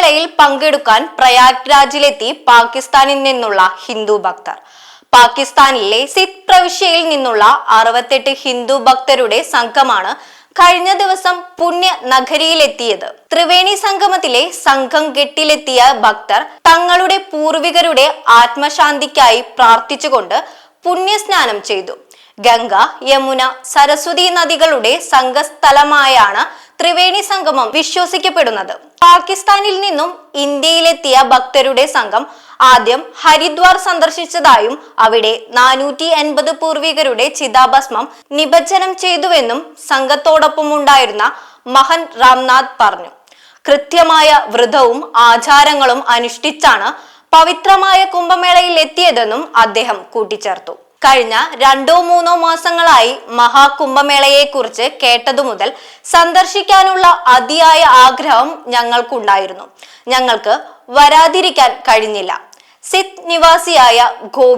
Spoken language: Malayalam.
കുംഭമേളയിൽ പങ്കെടുക്കാൻ പ്രയാഗ്രാജിലെത്തി പാകിസ്ഥാനിൽ നിന്നുള്ള ഹിന്ദു ഭക്തർ. പാകിസ്ഥാനിലെ സിന്ധ് പ്രവിശ്യയിൽ നിന്നുള്ള 68 ഹിന്ദു ഭക്തരുടെ സംഘമാണ് കഴിഞ്ഞ ദിവസം പുണ്യ നഗരിയിലെത്തിയത്. ത്രിവേണി സംഗമത്തിലെ സംഘം കെട്ടിലെത്തിയ ഭക്തർ തങ്ങളുടെ പൂർവികരുടെ ആത്മശാന്തിക്കായി പ്രാർത്ഥിച്ചുകൊണ്ട് പുണ്യസ്നാനം ചെയ്തു. ഗംഗ, യമുന, സരസ്വതി നദികളുടെ സംഗമസ്ഥലമായാണ് ത്രിവേണി സംഗമം വിശ്വസിക്കപ്പെടുന്നത്. പാകിസ്ഥാനിൽ നിന്നും ഇന്ത്യയിലെത്തിയ ഭക്തരുടെ സംഘം ആദ്യം ഹരിദ്വാർ സന്ദർശിച്ചതായും അവിടെ 480 പൂർവികരുടെ ചിതാഭസ്മം നിമജ്ജനം ചെയ്തുവെന്നും സംഘത്തോടൊപ്പമുണ്ടായിരുന്ന മഹന്ത് രാംനാഥ് പറഞ്ഞു. കൃത്യമായ വ്രതവും ആചാരങ്ങളും അനുഷ്ഠിച്ചാണ് പവിത്രമായ കുംഭമേളയിൽ എത്തിയതെന്നും അദ്ദേഹം കൂട്ടിച്ചേർത്തു. കഴിഞ്ഞ 2-3 മാസങ്ങളായി മഹാകുംഭമേളയെക്കുറിച്ച് കേട്ടതു മുതൽ സന്ദർശിക്കാനുള്ള അതിയായ ആഗ്രഹം ഞങ്ങൾക്കുണ്ടായിരുന്നു. ഞങ്ങൾക്ക് വരാതിരിക്കാൻ കഴിഞ്ഞില്ല. സിന്ധ് നിവാസിയായ ഗോപി